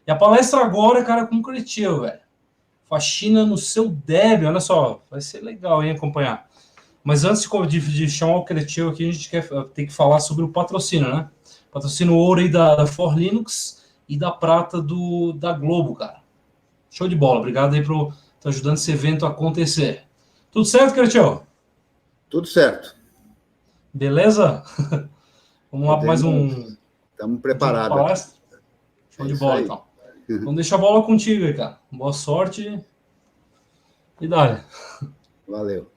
E a palestra agora, cara, com o Cretil, velho. Faxina no seu Debian, olha só, vai ser legal, hein, acompanhar. Mas antes de chamar o Cretil aqui, a gente tem que falar sobre o patrocínio, né? Patrocínio ouro aí da For Linux e da prata da Globo, cara. Show de bola, obrigado aí por estar ajudando esse evento a acontecer. Tudo certo, Cretil? Tudo certo. Beleza? Vamos lá para mais um... Estamos preparados. Show de bola, então. Então deixa a bola contigo aí, cara. Boa sorte e dá. Valeu.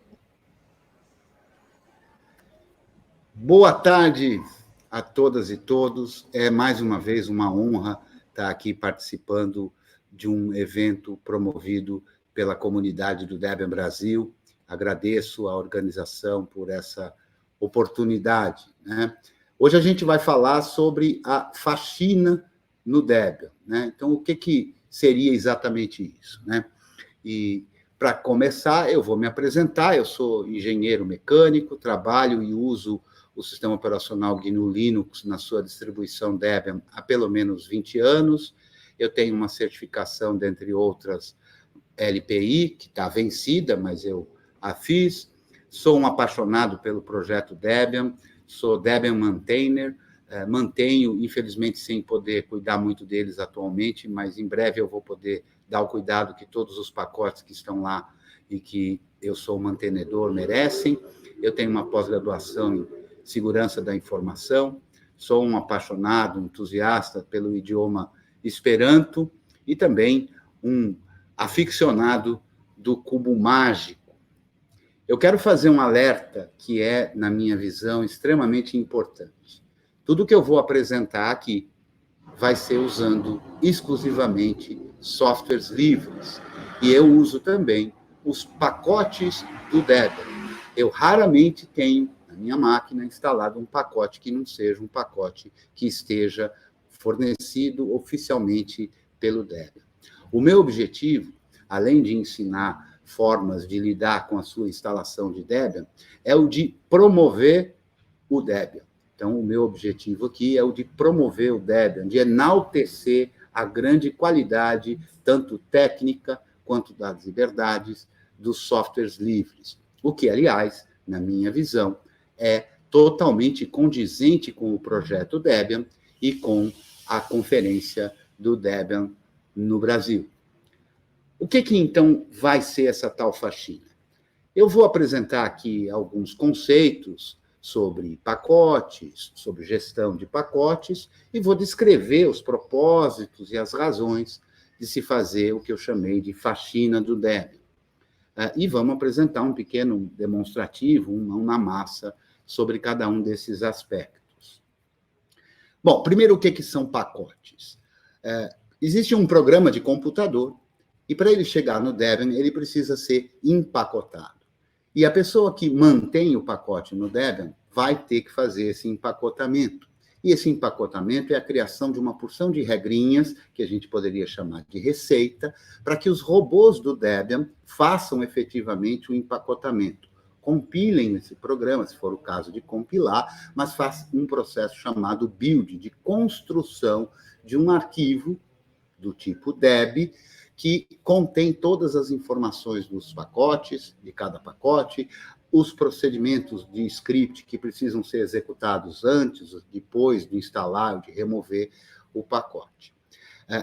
Boa tarde a todas e todos. É mais uma vez uma honra estar aqui participando de um evento promovido pela comunidade do Debian Brasil. Agradeço a organização por essa oportunidade, né? Hoje a gente vai falar sobre a faxina no Debian, né? Então, o que seria exatamente isso, né? E, para começar, eu vou me apresentar. Eu sou engenheiro mecânico, trabalho e uso o sistema operacional GNU Linux na sua distribuição Debian há pelo menos 20 anos. Eu tenho uma certificação, dentre outras, LPI, que está vencida, mas eu a fiz. Sou um apaixonado pelo projeto Debian, sou Debian maintainer, mantenho, infelizmente, sem poder cuidar muito deles atualmente, mas em breve eu vou poder dar o cuidado que todos os pacotes que estão lá e que eu sou mantenedor merecem. Eu tenho uma pós-graduação em segurança da informação, sou um apaixonado, entusiasta pelo idioma Esperanto e também um aficionado do cubo mágico. Eu quero fazer um alerta que é, na minha visão, extremamente importante. Tudo que eu vou apresentar aqui vai ser usando exclusivamente softwares livres. E eu uso também os pacotes do Debian. Eu raramente tenho na minha máquina instalado um pacote que não seja um pacote que esteja fornecido oficialmente pelo Debian. O meu objetivo, além de ensinar formas de lidar com a sua instalação de Debian, é o de promover o Debian. Então, o meu objetivo aqui é o de promover o Debian, de enaltecer a grande qualidade, tanto técnica quanto das liberdades, dos softwares livres. O que, aliás, na minha visão, é totalmente condizente com o projeto Debian e com a conferência do Debian no Brasil. O que então vai ser essa tal faxina? Eu vou apresentar aqui alguns conceitos sobre pacotes, sobre gestão de pacotes, e vou descrever os propósitos e as razões de se fazer o que eu chamei de faxina do Debian. E vamos apresentar um pequeno demonstrativo, um mão na massa, sobre cada um desses aspectos. Bom, primeiro, o que são pacotes? Existe um programa de computador, e para ele chegar no Debian, ele precisa ser empacotado. E a pessoa que mantém o pacote no Debian vai ter que fazer esse empacotamento. E esse empacotamento é a criação de uma porção de regrinhas, que a gente poderia chamar de receita, para que os robôs do Debian façam efetivamente o empacotamento. Compilem esse programa, se for o caso de compilar, mas façam um processo chamado build, de construção de um arquivo do tipo deb, que contém todas as informações dos pacotes, de cada pacote, os procedimentos de script que precisam ser executados antes, depois de instalar ou de remover o pacote.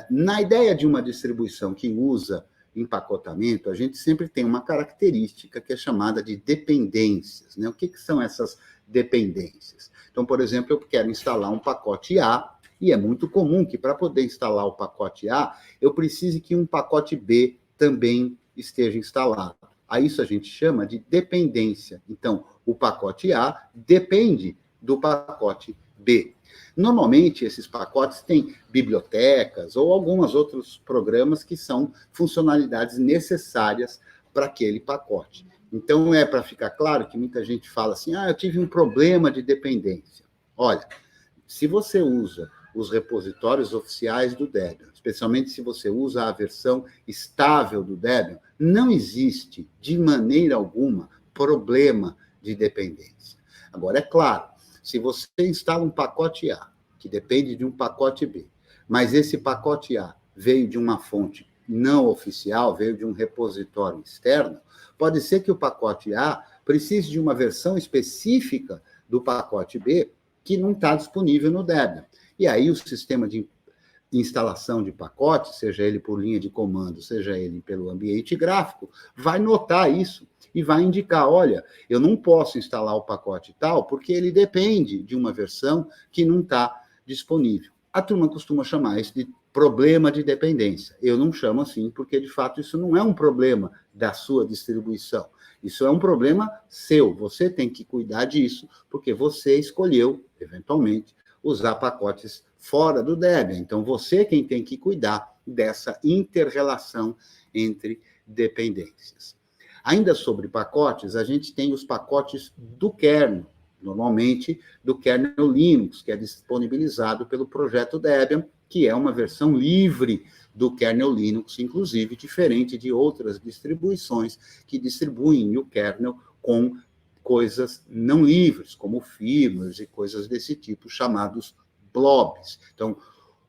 Na ideia de uma distribuição que usa empacotamento, a gente sempre tem uma característica que é chamada de dependências, né? O que são essas dependências? Então, por exemplo, eu quero instalar um pacote A, e é muito comum que, para poder instalar o pacote A, eu precise que um pacote B também esteja instalado. A isso a gente chama de dependência. Então, o pacote A depende do pacote B. Normalmente, esses pacotes têm bibliotecas ou alguns outros programas que são funcionalidades necessárias para aquele pacote. Então, para ficar claro que muita gente fala assim, eu tive um problema de dependência. Olha, se você usa os repositórios oficiais do Debian, especialmente se você usa a versão estável do Debian, não existe, de maneira alguma, problema de dependência. Agora, é claro, se você instala um pacote A, que depende de um pacote B, mas esse pacote A veio de uma fonte não oficial, veio de um repositório externo, pode ser que o pacote A precise de uma versão específica do pacote B que não está disponível no Debian. E aí o sistema de instalação de pacote, seja ele por linha de comando, seja ele pelo ambiente gráfico, vai notar isso e vai indicar, olha, eu não posso instalar o pacote tal porque ele depende de uma versão que não está disponível. A turma costuma chamar isso de problema de dependência. Eu não chamo assim porque, de fato, isso não é um problema da sua distribuição. Isso é um problema seu. Você tem que cuidar disso porque você escolheu, eventualmente, usar pacotes fora do Debian. Então, você quem tem que cuidar dessa inter-relação entre dependências. Ainda sobre pacotes, a gente tem os pacotes do kernel, normalmente do kernel Linux, que é disponibilizado pelo projeto Debian, que é uma versão livre do kernel Linux, inclusive diferente de outras distribuições que distribuem o kernel com coisas não livres, como firmwares e coisas desse tipo, chamados blobs. Então,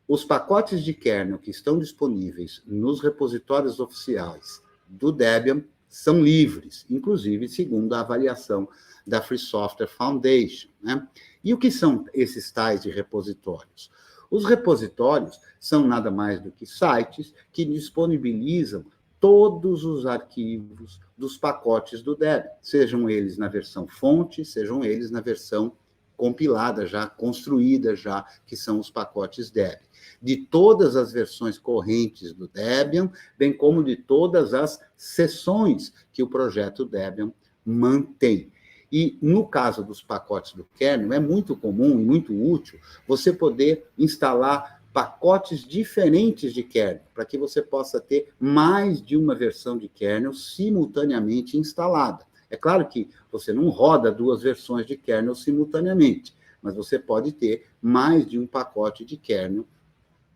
os pacotes de kernel que estão disponíveis nos repositórios oficiais do Debian são livres, inclusive segundo a avaliação da Free Software Foundation, né? E o que são esses tais de repositórios? Os repositórios são nada mais do que sites que disponibilizam todos os arquivos dos pacotes do Debian, sejam eles na versão fonte, sejam eles na versão compilada já, construída já, que são os pacotes Debian. De todas as versões correntes do Debian, bem como de todas as seções que o projeto Debian mantém. E, no caso dos pacotes do kernel, é muito comum e muito útil você poder instalar pacotes diferentes de kernel, para que você possa ter mais de uma versão de kernel simultaneamente instalada. É claro que você não roda duas versões de kernel simultaneamente, mas você pode ter mais de um pacote de kernel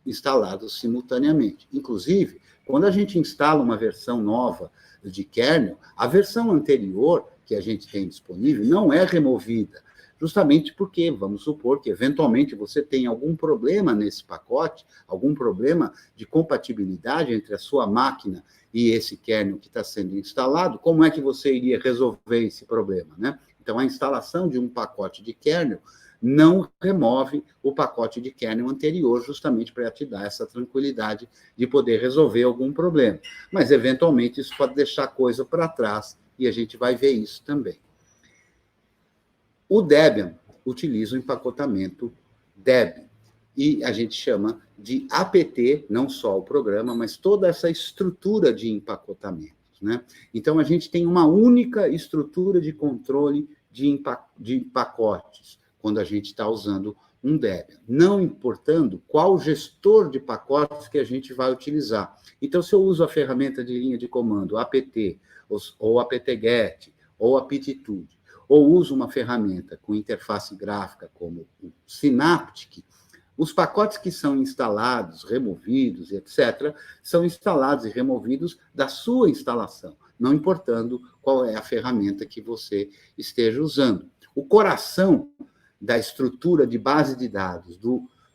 instalado simultaneamente. Inclusive, quando a gente instala uma versão nova de kernel, a versão anterior que a gente tem disponível não é removida, justamente porque, vamos supor que, eventualmente, você tem algum problema nesse pacote, algum problema de compatibilidade entre a sua máquina e esse kernel que está sendo instalado, como é que você iria resolver esse problema, né? Então, a instalação de um pacote de kernel não remove o pacote de kernel anterior, justamente para te dar essa tranquilidade de poder resolver algum problema. Mas, eventualmente, isso pode deixar coisa para trás, e a gente vai ver isso também. O Debian utiliza o empacotamento Debian, e a gente chama de APT, não só o programa, mas toda essa estrutura de empacotamentos, né? Então, a gente tem uma única estrutura de controle de pacotes, quando a gente está usando um Debian, não importando qual gestor de pacotes que a gente vai utilizar. Então, se eu uso a ferramenta de linha de comando apt, ou apt-get, ou aptitude, ou uso uma ferramenta com interface gráfica como o Synaptic, os pacotes que são instalados, removidos, etc., são instalados e removidos da sua instalação, não importando qual é a ferramenta que você esteja usando. O coração da estrutura de base de dados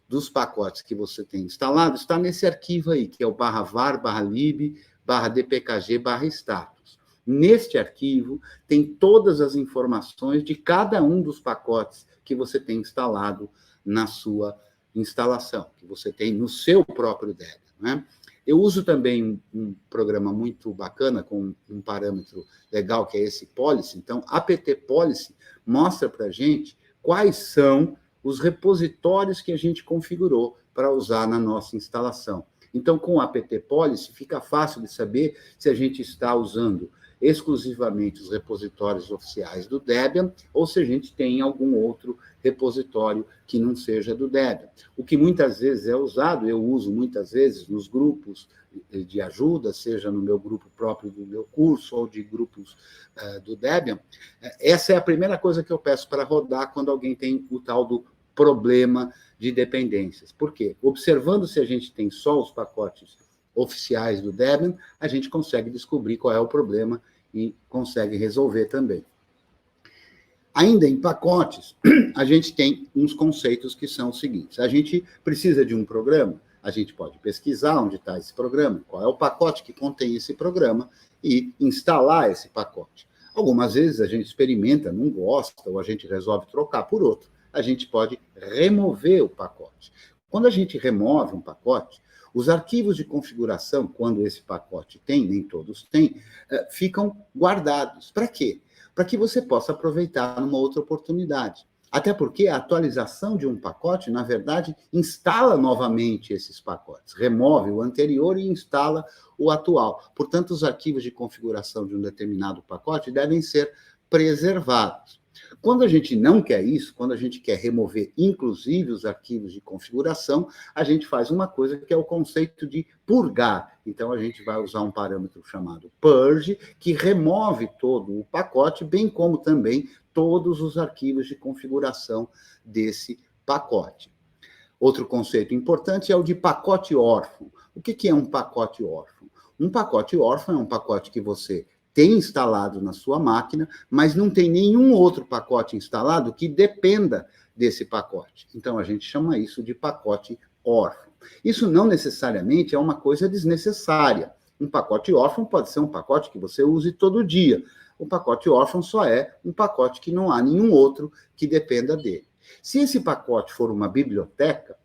dos pacotes que você tem instalado está nesse arquivo aí, que é o /var, /lib, /dpkg, /status. Neste arquivo tem todas as informações de cada um dos pacotes que você tem instalado na sua instalação, que você tem no seu próprio Debian, né? Eu uso também um programa muito bacana, com um parâmetro legal, que é esse policy. Então, apt policy mostra para a gente quais são os repositórios que a gente configurou para usar na nossa instalação. Então, com o apt policy, fica fácil de saber se a gente está usando exclusivamente os repositórios oficiais do Debian, ou se a gente tem algum outro repositório que não seja do Debian. O que muitas vezes é usado, eu uso muitas vezes nos grupos de ajuda, seja no meu grupo próprio do meu curso, ou de grupos do Debian. Essa é a primeira coisa que eu peço para rodar quando alguém tem o tal do problema de dependências. Por quê? Observando se a gente tem só os pacotes oficiais do Debian, a gente consegue descobrir qual é o problema e consegue resolver também. Ainda em pacotes, a gente tem uns conceitos que são os seguintes. A gente precisa de um programa A gente pode pesquisar onde está esse programa, qual é o pacote que contém esse programa e instalar esse pacote. Algumas vezes a gente experimenta, não gosta, ou a gente resolve trocar por outro. A gente pode remover o pacote. Quando a gente remove um pacote, os arquivos de configuração, quando esse pacote tem, nem todos têm, ficam guardados. Para quê? Para que você possa aproveitar numa outra oportunidade. Até porque a atualização de um pacote, na verdade, instala novamente esses pacotes, remove o anterior e instala o atual. Portanto, os arquivos de configuração de um determinado pacote devem ser preservados. Quando a gente não quer isso, quando a gente quer remover, inclusive, os arquivos de configuração, a gente faz uma coisa que é o conceito de purgar. Então, a gente vai usar um parâmetro chamado purge, que remove todo o pacote, bem como também todos os arquivos de configuração desse pacote. Outro conceito importante é o de pacote órfão. O que é um pacote órfão? Um pacote órfão é um pacote que você tem instalado na sua máquina, mas não tem nenhum outro pacote instalado que dependa desse pacote. Então, a gente chama isso de pacote órfão. Isso não necessariamente é uma coisa desnecessária. Um pacote órfão pode ser um pacote que você use todo dia. O pacote órfão só é um pacote que não há nenhum outro que dependa dele. Se esse pacote for uma biblioteca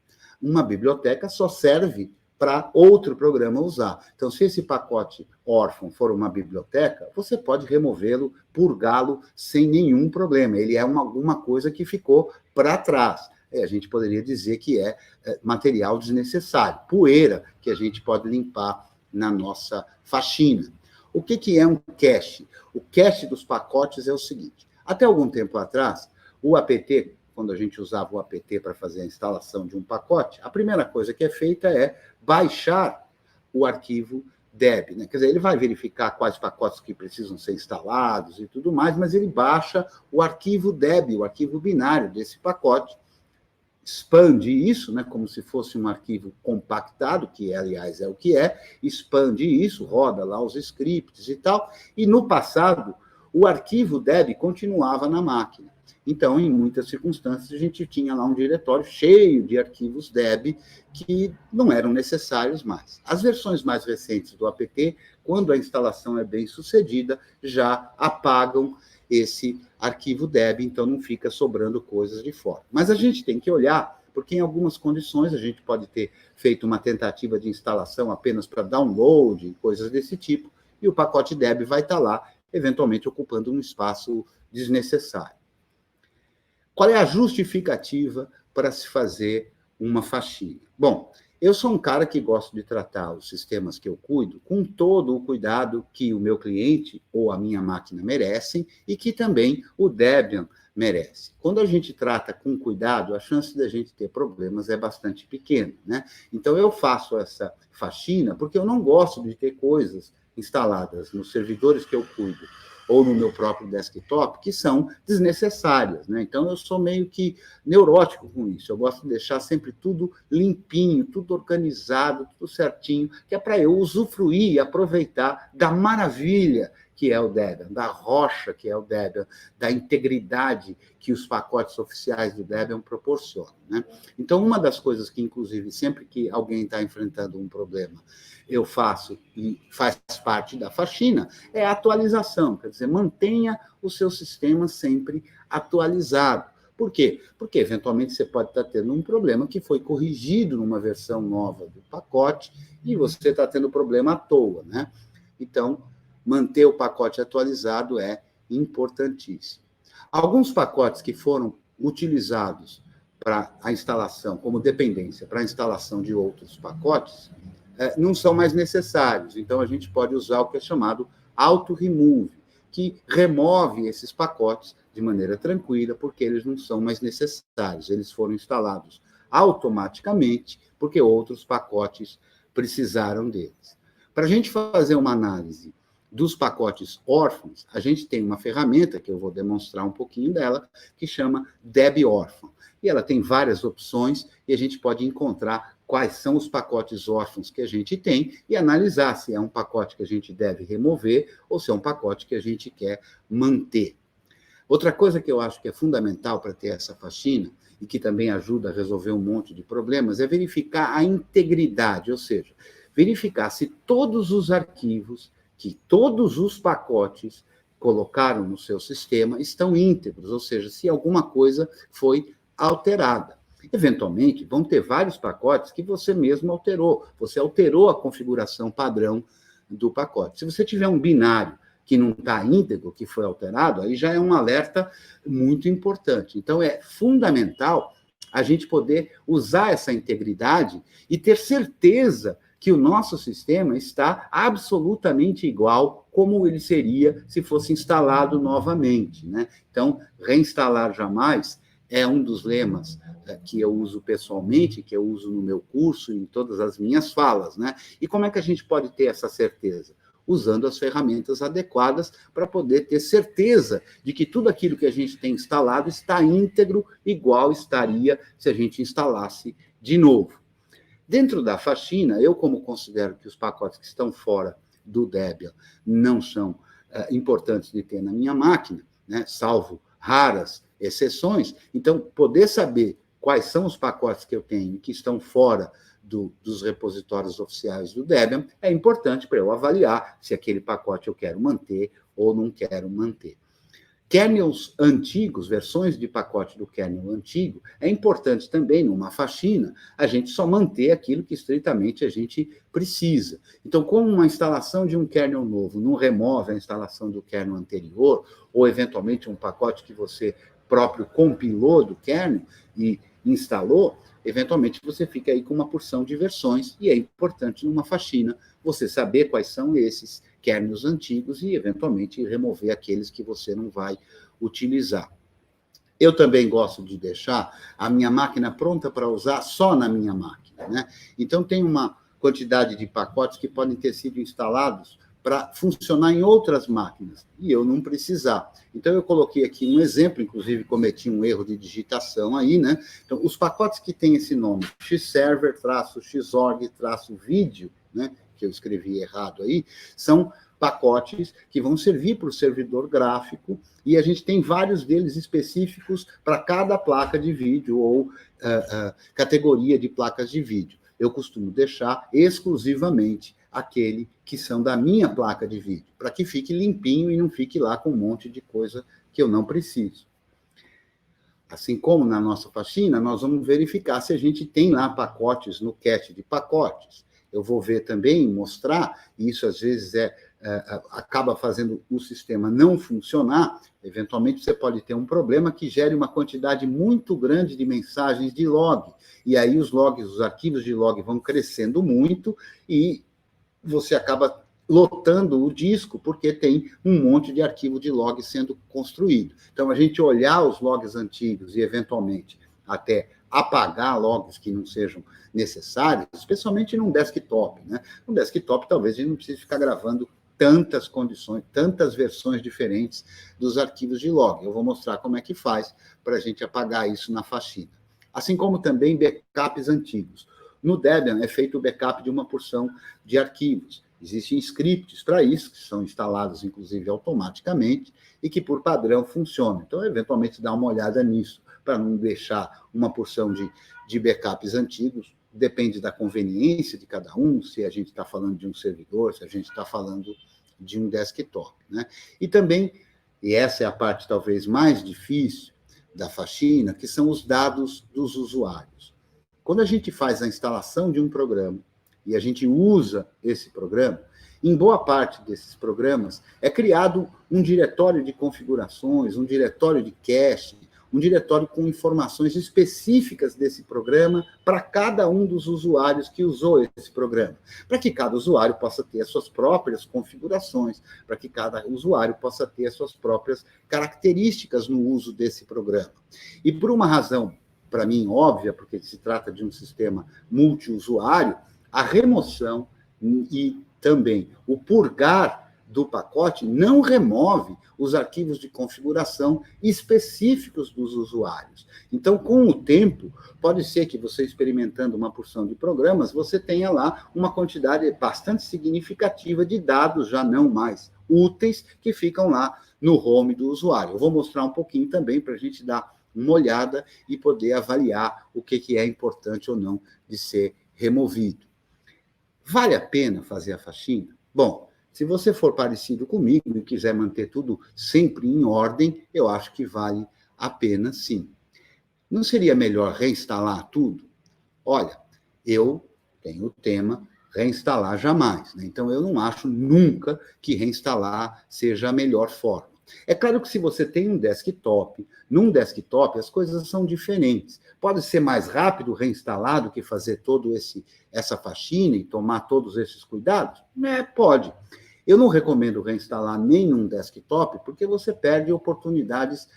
só serve para outro programa usar. Então, se esse pacote órfão for uma biblioteca, você pode removê-lo, purgá-lo sem nenhum problema. Ele é alguma coisa que ficou para trás. A gente poderia dizer que é material desnecessário, poeira que a gente pode limpar na nossa faxina. O que é um cache? O cache dos pacotes é o seguinte. Até algum tempo atrás, o apt, quando a gente usava o apt para fazer a instalação de um pacote, a primeira coisa que é feita é baixar o arquivo deb, né? Quer dizer, ele vai verificar quais pacotes que precisam ser instalados e tudo mais, mas ele baixa o arquivo deb, o arquivo binário desse pacote, expande isso, né, como se fosse um arquivo compactado, que aliás é o que é, expande isso, roda lá os scripts e tal, e no passado o arquivo deb continuava na máquina. Então, em muitas circunstâncias, a gente tinha lá um diretório cheio de arquivos deb que não eram necessários mais. As versões mais recentes do apt, quando a instalação é bem sucedida, já apagam esse arquivo deb, então não fica sobrando coisas de fora. Mas a gente tem que olhar, porque em algumas condições a gente pode ter feito uma tentativa de instalação apenas para download, coisas desse tipo, e o pacote deb vai estar lá, eventualmente ocupando um espaço desnecessário. Qual é a justificativa para se fazer uma faxina? Bom, eu sou um cara que gosto de tratar os sistemas que eu cuido com todo o cuidado que o meu cliente ou a minha máquina merecem e que também o Debian merece. Quando a gente trata com cuidado, a chance da gente ter problemas é bastante pequena, né? Então, eu faço essa faxina porque eu não gosto de ter coisas instaladas nos servidores que eu cuido ou no meu próprio desktop, que são desnecessárias, né? Então, eu sou meio que neurótico com isso. Eu gosto de deixar sempre tudo limpinho, tudo organizado, tudo certinho, que é para eu usufruir e aproveitar da maravilha que é o Debian, da rocha que é o Debian, da integridade que os pacotes oficiais do Debian proporcionam, né? Então, uma das coisas que, inclusive, sempre que alguém está enfrentando um problema, eu faço e faz parte da faxina, é a atualização, quer dizer, mantenha o seu sistema sempre atualizado. Por quê? Porque, eventualmente, você pode estar tendo um problema que foi corrigido numa versão nova do pacote e você está tendo problema à toa, né? Então, manter o pacote atualizado é importantíssimo. Alguns pacotes que foram utilizados para a instalação, como dependência, para a instalação de outros pacotes, não são mais necessários. Então, a gente pode usar o que é chamado auto-remove, que remove esses pacotes de maneira tranquila, porque eles não são mais necessários. Eles foram instalados automaticamente, porque outros pacotes precisaram deles. Para a gente fazer uma análise dos pacotes órfãos, a gente tem uma ferramenta, que eu vou demonstrar um pouquinho dela, que chama DebOrphan. E ela tem várias opções, e a gente pode encontrar quais são os pacotes órfãos que a gente tem e analisar se é um pacote que a gente deve remover ou se é um pacote que a gente quer manter. Outra coisa que eu acho que é fundamental para ter essa faxina, e que também ajuda a resolver um monte de problemas, é verificar a integridade, ou seja, verificar se todos os arquivos, que todos os pacotes colocaram no seu sistema estão íntegros, ou seja, se alguma coisa foi alterada. Eventualmente, vão ter vários pacotes que você mesmo alterou. Você alterou a configuração padrão do pacote. Se você tiver um binário que não está íntegro, que foi alterado, aí já é um alerta muito importante. Então, é fundamental a gente poder usar essa integridade e ter certeza que o nosso sistema está absolutamente igual como ele seria se fosse instalado novamente, né? Então, reinstalar jamais é um dos lemas que eu uso pessoalmente, que eu uso no meu curso, em todas as minhas falas, né? E como é que a gente pode ter essa certeza? Usando as ferramentas adequadas para poder ter certeza de que tudo aquilo que a gente tem instalado está íntegro, igual estaria se a gente instalasse de novo. Dentro da faxina, eu como considero que os pacotes que estão fora do Debian não são importantes de ter na minha máquina, né? Salvo raras exceções, então poder saber quais são os pacotes que eu tenho que estão fora dos repositórios oficiais do Debian é importante para eu avaliar se aquele pacote eu quero manter ou não quero manter. Kernels antigos, versões de pacote do kernel antigo, é importante também, numa faxina, a gente só manter aquilo que estritamente a gente precisa. Então, como uma instalação de um kernel novo não remove a instalação do kernel anterior, ou eventualmente um pacote que você próprio compilou do kernel e instalou, eventualmente você fica aí com uma porção de versões, e é importante numa faxina você saber quais são esses kernels antigos e, eventualmente, remover aqueles que você não vai utilizar. Eu também gosto de deixar a minha máquina pronta para usar só na minha máquina, né? Então, tem uma quantidade de pacotes que podem ter sido instalados para funcionar em outras máquinas, e eu não precisar. Então, eu coloquei aqui um exemplo, inclusive cometi um erro de digitação aí, né? Então, os pacotes que têm esse nome, xserver, xorg, vídeo, né? Que eu escrevi errado aí, são pacotes que vão servir para o servidor gráfico, e a gente tem vários deles específicos para cada placa de vídeo ou categoria de placas de vídeo. Eu costumo deixar exclusivamente aquele que são da minha placa de vídeo, para que fique limpinho e não fique lá com um monte de coisa que eu não preciso. Assim como na nossa faxina, nós vamos verificar se a gente tem lá pacotes no cache de pacotes. Eu vou ver também, mostrar, e isso às vezes acaba fazendo o sistema não funcionar. Eventualmente você pode ter um problema que gere uma quantidade muito grande de mensagens de log, e aí os logs, os arquivos de log vão crescendo muito, e você acaba lotando o disco, porque tem um monte de arquivo de log sendo construído. Então, a gente olhar os logs antigos e, eventualmente, até apagar logs que não sejam necessários, especialmente num desktop, né? No desktop, talvez, a gente não precise ficar gravando tantas condições, tantas versões diferentes dos arquivos de log. Eu vou mostrar como é que faz para a gente apagar isso na faxina. Assim como também backups antigos. No Debian é feito o backup de uma porção de arquivos. Existem scripts para isso, que são instalados, inclusive, automaticamente, e que, por padrão, funcionam. Então, eventualmente, dá uma olhada nisso, para não deixar uma porção de backups antigos. Depende da conveniência de cada um, se a gente está falando de um servidor, se a gente está falando de um desktop, né? E também, e essa é a parte talvez mais difícil da faxina, que são os dados dos usuários. Quando a gente faz a instalação de um programa e a gente usa esse programa, em boa parte desses programas é criado um diretório de configurações, um diretório de cache, um diretório com informações específicas desse programa para cada um dos usuários que usou esse programa, para que cada usuário possa ter as suas próprias configurações, para que cada usuário possa ter as suas próprias características no uso desse programa. E por uma razão, para mim, óbvia, porque se trata de um sistema multiusuário, a remoção e também o purgar do pacote não remove os arquivos de configuração específicos dos usuários. Então, com o tempo, pode ser que você, experimentando uma porção de programas, você tenha lá uma quantidade bastante significativa de dados já não mais úteis que ficam lá no home do usuário. Eu vou mostrar um pouquinho também para a gente dar uma olhada e poder avaliar o que é importante ou não de ser removido. Vale a pena fazer a faxina? Bom, se você for parecido comigo e quiser manter tudo sempre em ordem, eu acho que vale a pena, sim. Não seria melhor reinstalar tudo? Olha, eu tenho o tema reinstalar jamais, né? Então eu não acho nunca que reinstalar seja a melhor forma. É claro que se você tem um desktop, num desktop as coisas são diferentes. Pode ser mais rápido reinstalar do que fazer essa faxina e tomar todos esses cuidados? Pode. Eu não recomendo reinstalar nenhum desktop, porque você perde oportunidades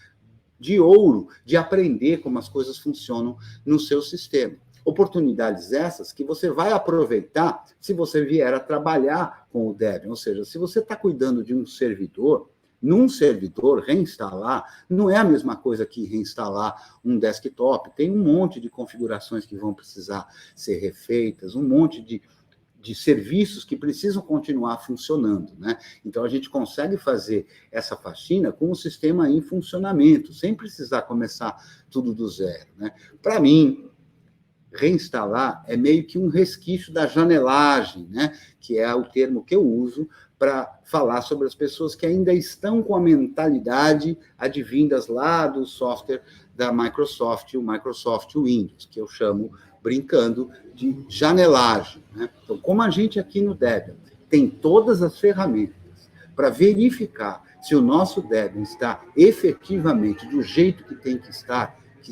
de ouro de aprender como as coisas funcionam no seu sistema. Oportunidades essas que você vai aproveitar se você vier a trabalhar com o Debian. Ou seja, se você está cuidando de um servidor, num servidor, reinstalar não é a mesma coisa que reinstalar um desktop. Tem um monte de configurações que vão precisar ser refeitas, um monte de serviços que precisam continuar funcionando, né? Então, a gente consegue fazer essa faxina com o sistema em funcionamento, sem precisar começar tudo do zero, né? Para mim, reinstalar é meio que um resquício da janelagem, né? Que é o termo que eu uso para falar sobre as pessoas que ainda estão com a mentalidade advindas lá do software da Microsoft, o Microsoft Windows, que eu chamo, brincando, de janelagem, né? Então, como a gente aqui no Debian tem todas as ferramentas para verificar se o nosso Debian está efetivamente do jeito que tem que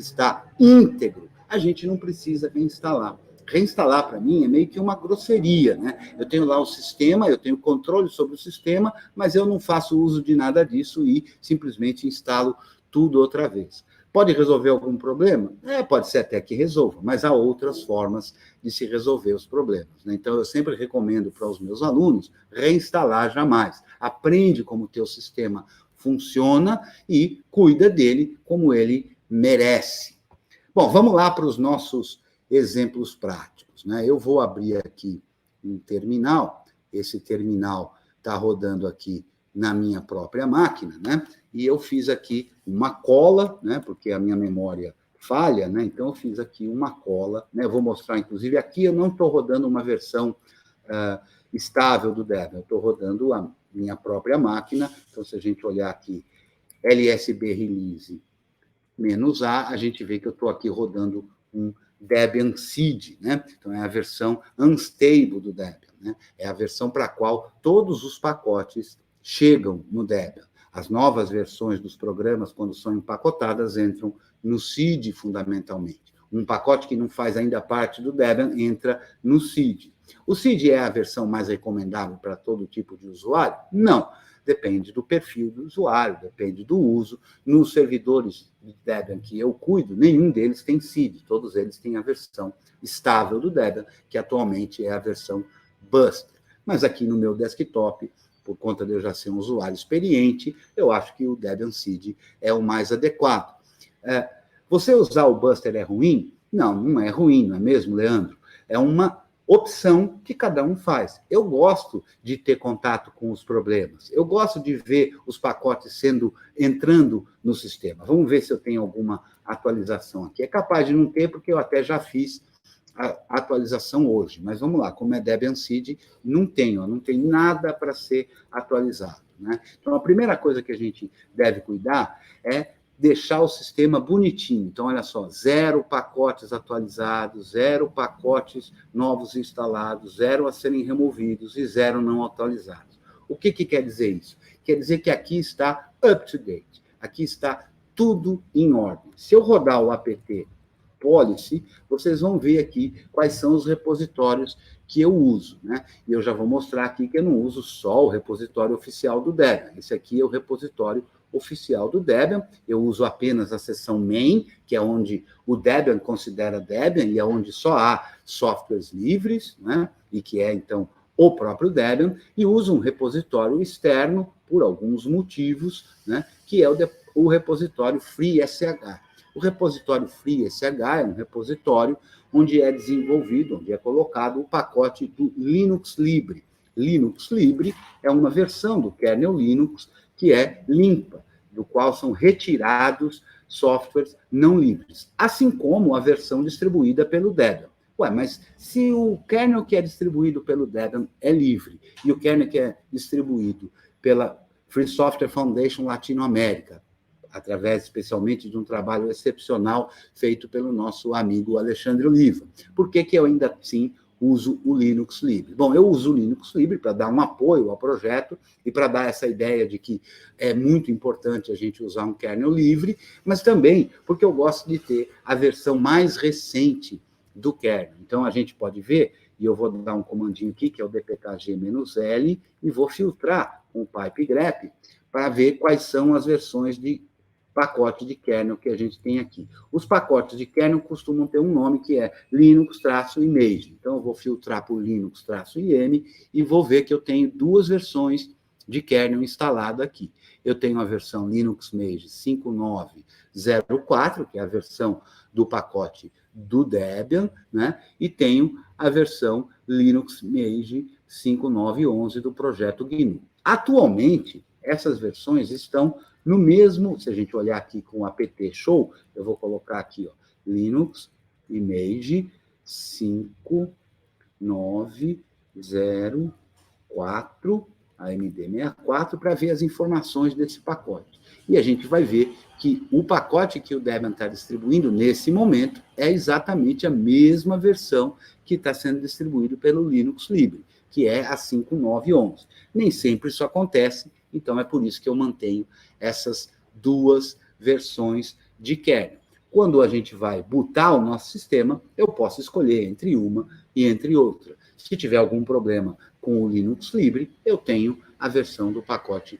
está íntegro, a gente não precisa reinstalar. Reinstalar, para mim, é meio que uma grosseria, né? Eu tenho lá o sistema, eu tenho controle sobre o sistema, mas eu não faço uso de nada disso e simplesmente instalo tudo outra vez. Pode resolver algum problema? Pode ser até que resolva, mas há outras formas de se resolver os problemas, né? Então, eu sempre recomendo para os meus alunos reinstalar jamais. Aprende como o teu sistema funciona e cuida dele como ele merece. Bom, vamos lá para os nossos exemplos práticos, né? Eu vou abrir aqui um terminal. Esse terminal está rodando aqui na minha própria máquina, né? E eu fiz aqui uma cola, né? Porque a minha memória falha, né? Então, eu fiz aqui uma cola, né? Eu vou mostrar, inclusive, aqui eu não estou rodando uma versão estável do Debian, eu estou rodando a minha própria máquina. Então, se a gente olhar aqui, LSB Release -A, a gente vê que eu estou aqui rodando um Debian Seed, né? Então, é a versão unstable do Debian, né? É a versão para a qual todos os pacotes chegam no Debian. As novas versões dos programas, quando são empacotadas, entram no Seed, fundamentalmente. Um pacote que não faz ainda parte do Debian entra no Seed. O Seed é a versão mais recomendável para todo tipo de usuário? Não. Depende do perfil do usuário, depende do uso. Nos servidores de Debian que eu cuido, nenhum deles tem Seed, todos eles têm a versão estável do Debian, que atualmente é a versão Buster. Mas aqui no meu desktop, por conta de eu já ser um usuário experiente, eu acho que o Debian Seed é o mais adequado. Você usar o Buster é ruim? Não, não é ruim, não é mesmo, Leandro? É uma opção que cada um faz. Eu gosto de ter contato com os problemas. Eu gosto de ver os pacotes entrando no sistema. Vamos ver se eu tenho alguma atualização aqui. É capaz de não ter, porque eu até já fiz a atualização hoje. Mas vamos lá, como é Debian Seed, não tem nada para ser atualizado, né? Então, a primeira coisa que a gente deve cuidar é deixar o sistema bonitinho. Então, olha só, 0 pacotes atualizados, 0 pacotes novos instalados, 0 a serem removidos e 0 não atualizados. O que quer dizer isso? Quer dizer que aqui está up to date, aqui está tudo em ordem. Se eu rodar o apt policy, vocês vão ver aqui quais são os repositórios que eu uso, né? E eu já vou mostrar aqui que eu não uso só o repositório oficial do Debian. Esse aqui é o repositório oficial do Debian. Eu uso apenas a seção main, que é onde o Debian considera Debian e é onde só há softwares livres, né? E que é, então, o próprio Debian, e uso um repositório externo, por alguns motivos, né? Que é o repositório FreeSH. O repositório FreeSH é um repositório onde é desenvolvido, onde é colocado o pacote do Linux Libre. Linux Libre é uma versão do kernel Linux que é limpa, do qual são retirados softwares não livres, assim como a versão distribuída pelo Debian. Ué, mas se o kernel que é distribuído pelo Debian é livre e o kernel que é distribuído pela Free Software Foundation Latinoamérica, através especialmente de um trabalho excepcional feito pelo nosso amigo Alexandre Oliva, por que eu ainda assim uso o Linux Livre? Bom, eu uso o Linux Livre para dar um apoio ao projeto e para dar essa ideia de que é muito importante a gente usar um kernel livre, mas também porque eu gosto de ter a versão mais recente do kernel. Então, a gente pode ver, e eu vou dar um comandinho aqui, que é o dpkg-l, e vou filtrar com o pipe grep para ver quais são as versões de pacote de kernel que a gente tem aqui. Os pacotes de kernel costumam ter um nome que é Linux-image. Então, eu vou filtrar por Linux-im e vou ver que eu tenho duas versões de kernel instalado aqui. Eu tenho a versão Linux-image 5904, que é a versão do pacote do Debian, né? E tenho a versão Linux-image 5911 do projeto GNU. Atualmente, essas versões estão no mesmo, se a gente olhar aqui com o apt show, eu vou colocar aqui, ó, Linux Image 5904 AMD64 para ver as informações desse pacote. E a gente vai ver que o pacote que o Debian está distribuindo nesse momento é exatamente a mesma versão que está sendo distribuído pelo Linux Livre, que é a 5911. Nem sempre isso acontece, então é por isso que eu mantenho essas duas versões de kernel. Quando a gente vai bootar o nosso sistema, eu posso escolher entre uma e entre outra. Se tiver algum problema com o Linux Livre, eu tenho a versão do pacote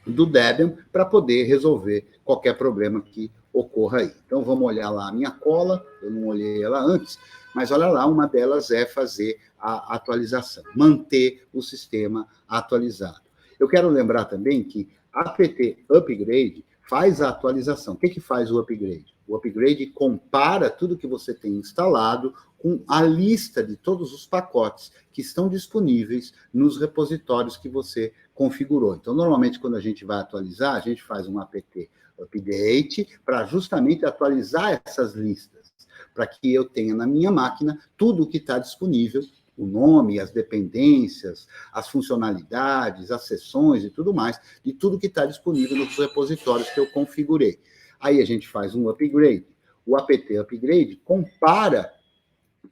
do Debian para poder resolver qualquer problema que ocorra aí. Então, vamos olhar lá a minha cola, eu não olhei ela antes, mas olha lá, uma delas é fazer a atualização, manter o sistema atualizado. Eu quero lembrar também que apt upgrade faz a atualização. O que faz o upgrade? O upgrade compara tudo que você tem instalado com a lista de todos os pacotes que estão disponíveis nos repositórios que você configurou. Então, normalmente, quando a gente vai atualizar, a gente faz um apt update para justamente atualizar essas listas, para que eu tenha na minha máquina tudo o que está disponível, o nome, as dependências, as funcionalidades, as seções e tudo mais, de tudo que está disponível nos repositórios que eu configurei. Aí a gente faz um upgrade. O apt upgrade compara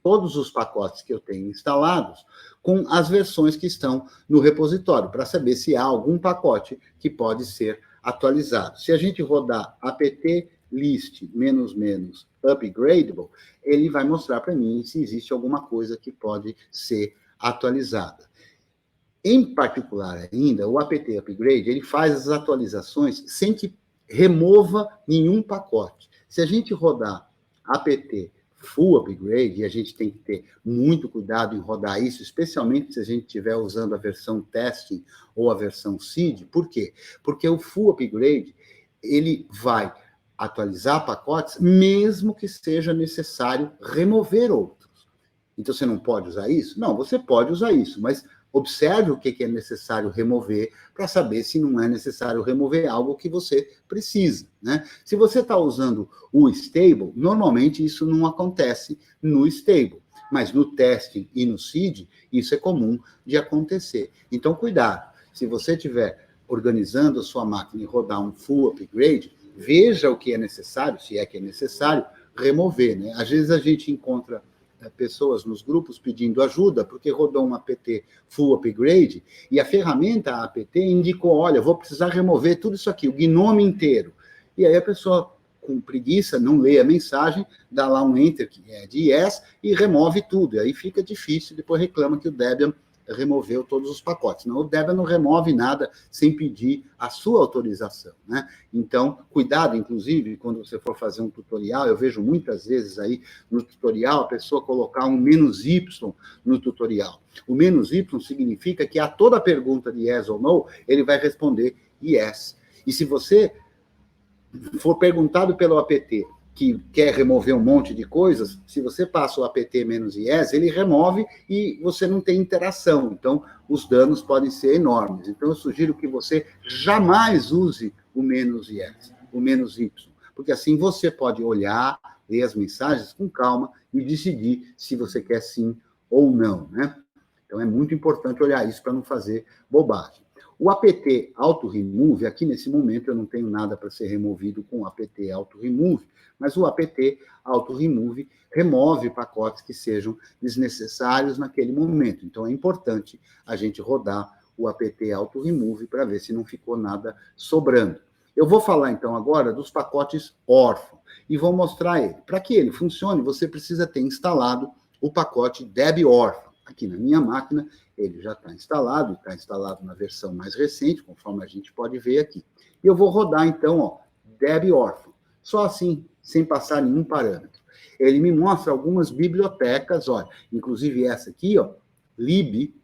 todos os pacotes que eu tenho instalados com as versões que estão no repositório, para saber se há algum pacote que pode ser atualizado. Se a gente rodar apt list upgradable, ele vai mostrar para mim se existe alguma coisa que pode ser atualizada. Em particular ainda, o apt upgrade, ele faz as atualizações sem que remova nenhum pacote. Se a gente rodar apt full upgrade, e a gente tem que ter muito cuidado em rodar isso, especialmente se a gente estiver usando a versão testing ou a versão seed. Por quê? Porque o full upgrade, ele vai atualizar pacotes, mesmo que seja necessário remover outros. Então, você não pode usar isso? Não, você pode usar isso, mas observe o que é necessário remover para saber se não é necessário remover algo que você precisa, né? Se você está usando o stable, normalmente isso não acontece no stable, mas no testing e no seed, isso é comum de acontecer. Então, cuidado. Se você estiver organizando a sua máquina e rodar um full upgrade, veja o que é necessário, se é que é necessário, remover, né? Às vezes a gente encontra pessoas nos grupos pedindo ajuda, porque rodou um apt full upgrade, e a ferramenta apt indicou, olha, vou precisar remover tudo isso aqui, o GNOME inteiro. E aí a pessoa, com preguiça, não lê a mensagem, dá lá um enter, que é de yes, e remove tudo. E aí fica difícil, depois reclama que o Debian removeu todos os pacotes. Não, o Debian não remove nada sem pedir a sua autorização, né? Então, cuidado, inclusive, quando você for fazer um tutorial, eu vejo muitas vezes aí no tutorial a pessoa colocar um "-y" no tutorial. O "-y" significa que a toda pergunta de yes ou no, ele vai responder yes. E se você for perguntado pelo apt que quer remover um monte de coisas, se você passa o apt-yes, ele remove e você não tem interação. Então, os danos podem ser enormes. Então, eu sugiro que você jamais use o "-yes", o "-y", porque assim você pode olhar, ler as mensagens com calma e decidir se você quer sim ou não, né? Então, é muito importante olhar isso para não fazer bobagem. O apt auto remove, aqui nesse momento eu não tenho nada para ser removido com o apt auto remove, mas o apt auto remove remove pacotes que sejam desnecessários naquele momento. Então, é importante a gente rodar o apt auto remove para ver se não ficou nada sobrando. Eu vou falar, então, agora dos pacotes órfão e vou mostrar ele. Para que ele funcione, você precisa ter instalado o pacote DebOrphan. Aqui na minha máquina, ele já está instalado na versão mais recente, conforme a gente pode ver aqui. E eu vou rodar, então, ó, DebOrphan. Só assim, sem passar nenhum parâmetro. Ele me mostra algumas bibliotecas, olha, inclusive essa aqui, ó, lib,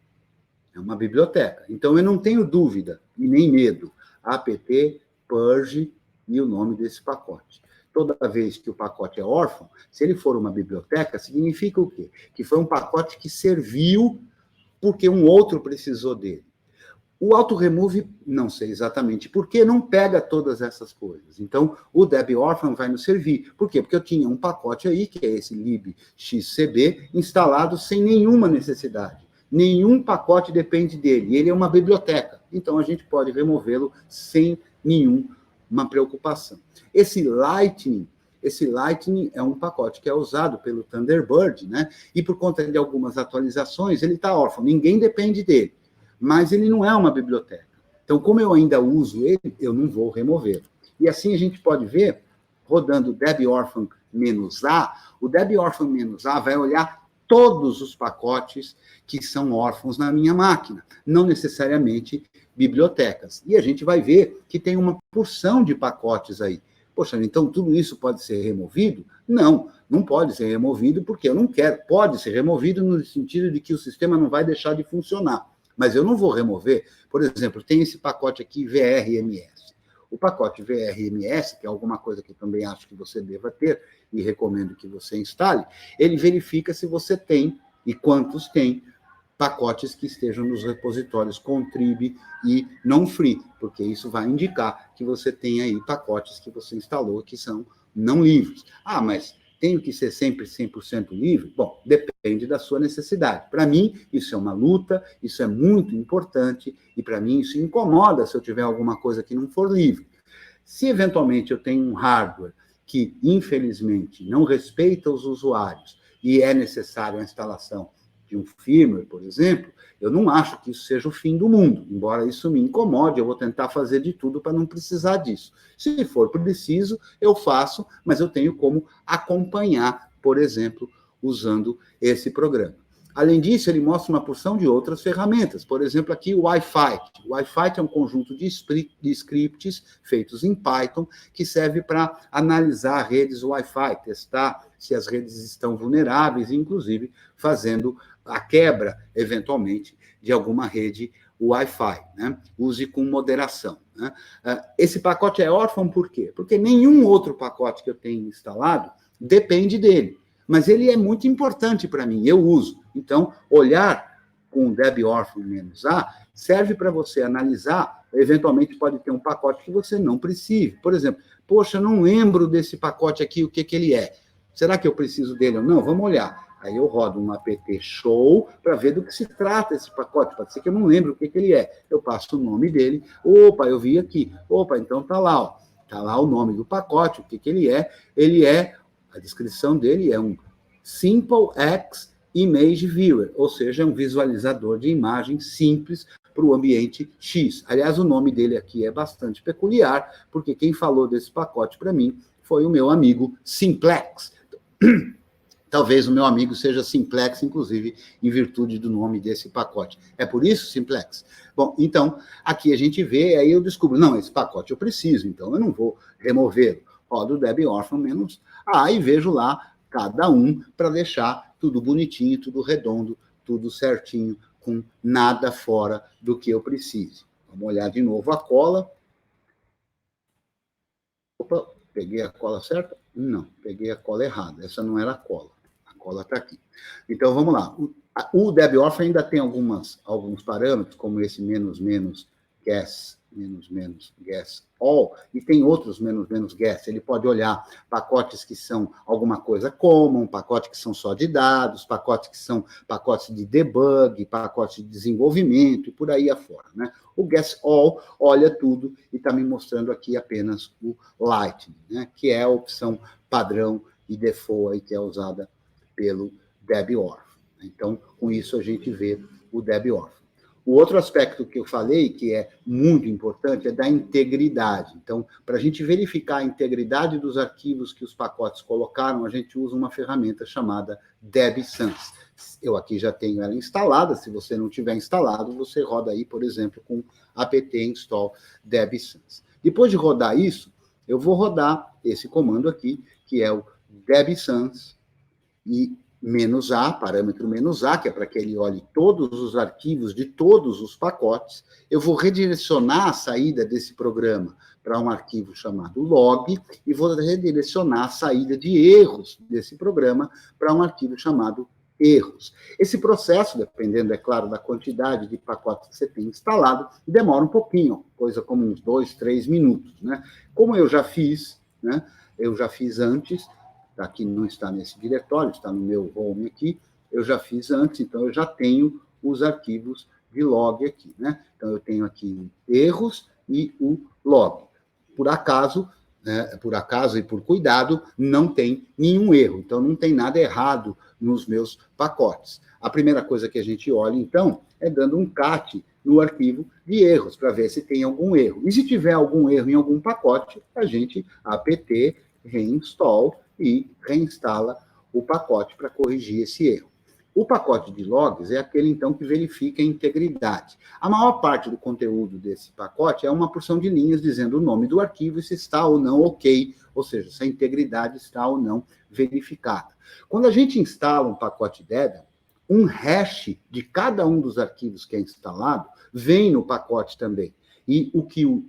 é uma biblioteca. Então, eu não tenho dúvida e nem medo. apt purge e o nome desse pacote. Toda vez que o pacote é órfão, se ele for uma biblioteca, significa o quê? Que foi um pacote que serviu porque um outro precisou dele. O auto-remove, não sei exatamente por quê, não pega todas essas coisas. Então, o DebOrphan vai nos servir. Por quê? Porque eu tinha um pacote aí, que é esse libxcb, instalado sem nenhuma necessidade. Nenhum pacote depende dele. E ele é uma biblioteca. Então, a gente pode removê-lo sem nenhuma preocupação. Esse Lightning é um pacote que é usado pelo Thunderbird, né? E por conta de algumas atualizações, ele está órfão, ninguém depende dele. Mas ele não é uma biblioteca. Então, como eu ainda uso ele, eu não vou remover. E assim a gente pode ver, rodando DebOrphan-A, o DebOrphan-A vai olhar todos os pacotes que são órfãos na minha máquina, não necessariamente bibliotecas. E a gente vai ver que tem uma porção de pacotes aí. Poxa, então tudo isso pode ser removido? Não, não pode ser removido porque eu não quero. Pode ser removido no sentido de que o sistema não vai deixar de funcionar. Mas eu não vou remover. Por exemplo, tem esse pacote aqui, VRMS. O pacote VRMS, que é alguma coisa que eu também acho que você deva ter, e recomendo que você instale, ele verifica se você tem, e quantos tem, pacotes que estejam nos repositórios contrib e non free, porque isso vai indicar que você tem aí pacotes que você instalou que são não livres. Ah, mas tenho que ser sempre 100% livre? Bom, depende da sua necessidade. Para mim, isso é uma luta, isso é muito importante, e para mim isso incomoda se eu tiver alguma coisa que não for livre. Se eventualmente eu tenho um hardware que, infelizmente, não respeita os usuários e é necessária a instalação de um firmware, por exemplo, eu não acho que isso seja o fim do mundo. Embora isso me incomode, eu vou tentar fazer de tudo para não precisar disso. Se for preciso, eu faço, mas eu tenho como acompanhar, por exemplo, usando esse programa. Além disso, ele mostra uma porção de outras ferramentas. Por exemplo, aqui o Wi-Fi. O Wi-Fi é um conjunto de scripts feitos em Python que serve para analisar redes Wi-Fi, testar se as redes estão vulneráveis, inclusive fazendo a quebra, eventualmente, de alguma rede Wi-Fi, né? Use com moderação, né? Esse pacote é órfão por quê? Porque nenhum outro pacote que eu tenho instalado depende dele. Mas ele é muito importante para mim, eu uso. Então, olhar com o DebOrphan-A serve para você analisar, eventualmente pode ter um pacote que você não precise. Por exemplo, poxa, não lembro desse pacote aqui, o que ele é. Será que eu preciso dele ou não? Vamos olhar. Aí eu rodo um apt show para ver do que se trata esse pacote. Pode ser que eu não lembre o que ele é. Eu passo o nome dele. Opa, eu vi aqui. Opa, então tá lá, ó. Tá lá o nome do pacote, o que ele é. Ele é, a descrição dele é um Simple X Image Viewer, ou seja, é um visualizador de imagem simples para o ambiente X. Aliás, o nome dele aqui é bastante peculiar, porque quem falou desse pacote para mim foi o meu amigo Simplex. Talvez o meu amigo seja Simplex, inclusive, em virtude do nome desse pacote. É por isso, Simplex? Bom, então, aqui a gente vê, aí eu descubro, não, esse pacote eu preciso, então eu não vou removê-lo. Rodo o DebOrphan-A e vejo lá cada um para deixar tudo bonitinho, tudo redondo, tudo certinho, com nada fora do que eu precise. Vamos olhar de novo a cola. Opa, peguei a cola certa? Não, peguei a cola errada. Essa não era a cola. A cola está aqui. Então, vamos lá. O DebOrphan ainda tem alguns parâmetros, como esse --, guess all, e tem outros guess. Ele pode olhar pacotes que são alguma coisa common, pacotes que são só de dados, pacotes que são pacotes de debug, pacotes de desenvolvimento, e por aí afora, né? O guess all olha tudo e está me mostrando aqui apenas o Lightning, né? Que é a opção padrão e default aí que é usada pelo DebOrphan. Então, com isso, a gente vê o DebOrphan. O outro aspecto que eu falei, que é muito importante, é da integridade. Então, para a gente verificar a integridade dos arquivos que os pacotes colocaram, a gente usa uma ferramenta chamada DebSans. Eu aqui já tenho ela instalada, se você não tiver instalado, você roda aí, por exemplo, com apt install DebSans. Depois de rodar isso, eu vou rodar esse comando aqui, que é o DebSans e -a, parâmetro -a, que é para que ele olhe todos os arquivos de todos os pacotes. Eu vou redirecionar a saída desse programa para um arquivo chamado log e vou redirecionar a saída de erros desse programa para um arquivo chamado erros. Esse processo, dependendo, é claro, da quantidade de pacotes que você tem instalado, demora um pouquinho, coisa como uns 2, 3 minutos, né? Como eu já fiz, né? Eu já fiz antes. Aqui não está nesse diretório, está no meu home aqui, eu já fiz antes, então eu já tenho os arquivos de log aqui, né? Então, eu tenho aqui erros e o log. Por acaso e por cuidado, não tem nenhum erro, então não tem nada errado nos meus pacotes. A primeira coisa que a gente olha, então, é dando um cat no arquivo de erros, para ver se tem algum erro. E se tiver algum erro em algum pacote, a gente apt reinstall e reinstala o pacote para corrigir esse erro. O pacote de logs é aquele, então, que verifica a integridade. A maior parte do conteúdo desse pacote é uma porção de linhas dizendo o nome do arquivo e se está ou não ok, ou seja, se a integridade está ou não verificada. Quando a gente instala um pacote Debian, um hash de cada um dos arquivos que é instalado vem no pacote também. E o que o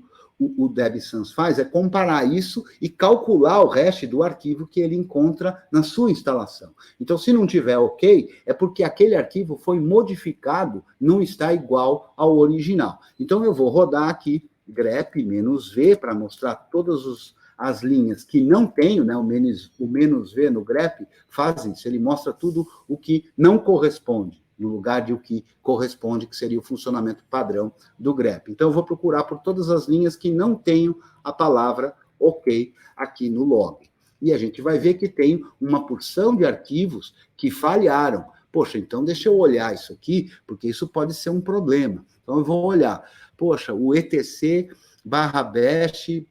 DebSans faz é comparar isso e calcular o hash do arquivo que ele encontra na sua instalação. Então, se não tiver ok, é porque aquele arquivo foi modificado, não está igual ao original. Então, eu vou rodar aqui grep-v para mostrar todas as linhas que não tenho, né? O "-v" no grep faz isso, ele mostra tudo o que não corresponde, no lugar de o que corresponde, que seria o funcionamento padrão do grep. Então, eu vou procurar por todas as linhas que não tenham a palavra ok aqui no log. E a gente vai ver que tem uma porção de arquivos que falharam. Poxa, então deixa eu olhar isso aqui, porque isso pode ser um problema. Então, eu vou olhar. Poxa, o etc/bash/rc.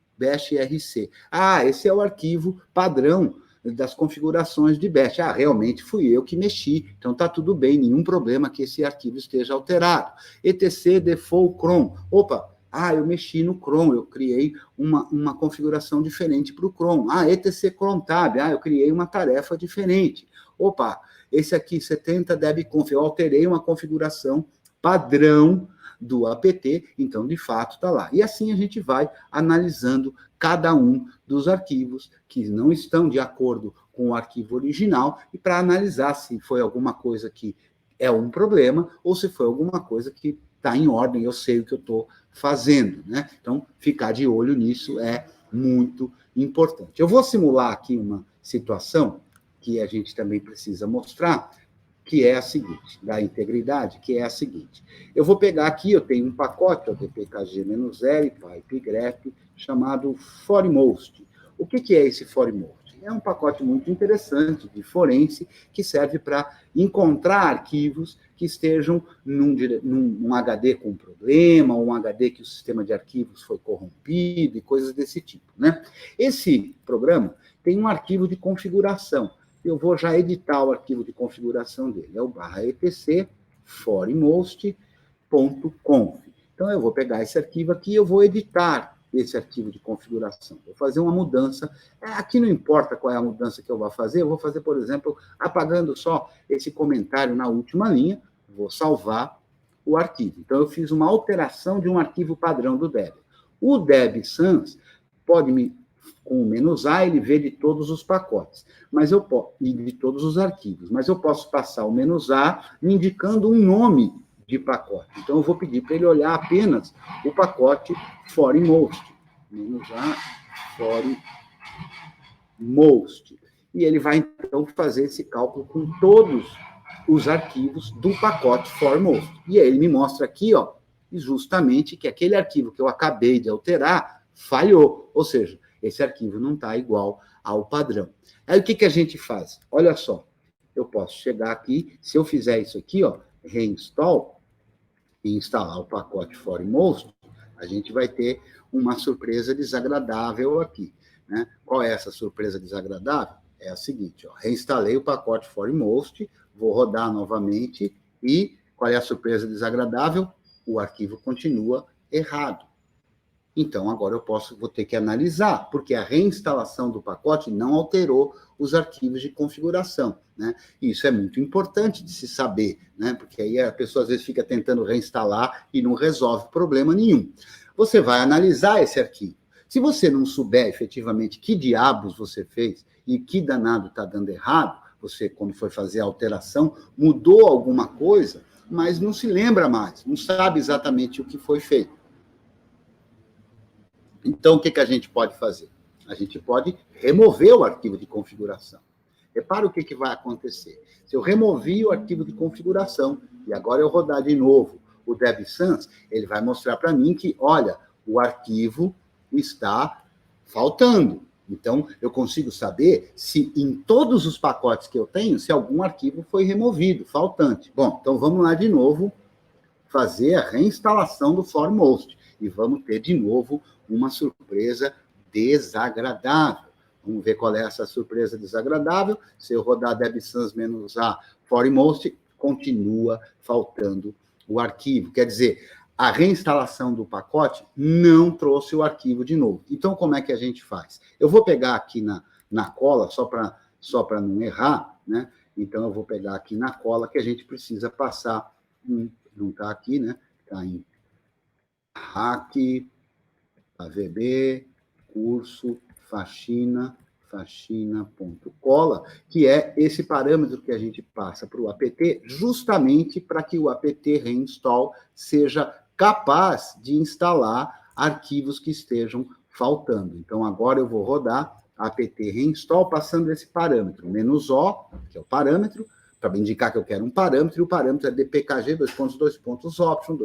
Ah, esse é o arquivo padrão das configurações de bash. Ah, realmente fui eu que mexi, então está tudo bem, nenhum problema que esse arquivo esteja alterado. etc default cron. Opa, eu mexi no cron, eu criei uma configuração diferente para o cron. etc cron tab, eu criei uma tarefa diferente. Opa, esse aqui, 70 debconf, eu alterei uma configuração padrão do apt, então, de fato, está lá. E assim a gente vai analisando cada um dos arquivos que não estão de acordo com o arquivo original e para analisar se foi alguma coisa que é um problema ou se foi alguma coisa que está em ordem, eu sei o que eu estou fazendo, né? Então, ficar de olho nisso é muito importante. Eu vou simular aqui uma situação que a gente também precisa mostrar, que é a seguinte, da integridade, que é a seguinte. Eu vou pegar aqui, eu tenho um pacote, o dpkg-l, pipegrep, chamado foremost. O que é esse foremost? É um pacote muito interessante de forense, que serve para encontrar arquivos que estejam num HD com problema, ou um HD que o sistema de arquivos foi corrompido, e coisas desse tipo, né? Esse programa tem um arquivo de configuração. Eu vou já editar o arquivo de configuração dele. É o /etc foremost.conf. Então, eu vou pegar esse arquivo aqui e eu vou editar esse arquivo de configuração. Vou fazer uma mudança. Aqui não importa qual é a mudança que eu vou fazer. Eu vou fazer, por exemplo, apagando só esse comentário na última linha. Vou salvar o arquivo. Então, eu fiz uma alteração de um arquivo padrão do Debian. O DebSans pode com o "-a", ele vê de todos os pacotes, e de todos os arquivos, mas eu posso passar o "-a", me indicando um nome de pacote. Então, eu vou pedir para ele olhar apenas o pacote foremost, -a foremost. E ele vai, então, fazer esse cálculo com todos os arquivos do pacote foremost. E aí ele me mostra aqui, ó, justamente que aquele arquivo que eu acabei de alterar falhou. Ou seja, esse arquivo não está igual ao padrão. Aí o que a gente faz? Olha só, eu posso chegar aqui, se eu fizer isso aqui, ó, reinstall, e instalar o pacote foremost, a gente vai ter uma surpresa desagradável aqui, né? Qual é essa surpresa desagradável? É a seguinte, ó, reinstalei o pacote foremost, vou rodar novamente e qual é a surpresa desagradável? O arquivo continua errado. Então, agora vou ter que analisar, porque a reinstalação do pacote não alterou os arquivos de configuração, né? E isso é muito importante de se saber, né? Porque aí a pessoa às vezes fica tentando reinstalar e não resolve problema nenhum. Você vai analisar esse arquivo. Se você não souber efetivamente que diabos você fez e que danado está dando errado, você, quando foi fazer a alteração, mudou alguma coisa, mas não se lembra mais, não sabe exatamente o que foi feito. Então, o que a gente pode fazer? A gente pode remover o arquivo de configuração. Repara o que vai acontecer. Se eu removi o arquivo de configuração e agora eu rodar de novo o DebSans, ele vai mostrar para mim que, olha, o arquivo está faltando. Então, eu consigo saber se em todos os pacotes que eu tenho, se algum arquivo foi removido, faltante. Bom, então vamos lá de novo fazer a reinstalação do foremost. E vamos ter de novo uma surpresa desagradável. Vamos ver qual é essa surpresa desagradável. Se eu rodar DebSans -a foremost, continua faltando o arquivo. Quer dizer, a reinstalação do pacote não trouxe o arquivo de novo. Então, como é que a gente faz? Eu vou pegar aqui na cola, só para não errar, né? Então, eu vou pegar aqui na cola que a gente precisa passar. Não está aqui, né? Está em hack, AVB, curso, faxina.cola, que é esse parâmetro que a gente passa para o apt, justamente para que o apt reinstall seja capaz de instalar arquivos que estejam faltando. Então, agora eu vou rodar apt reinstall passando esse parâmetro, -o, que é o parâmetro, para me indicar que eu quero um parâmetro, e o parâmetro é dpkg, option,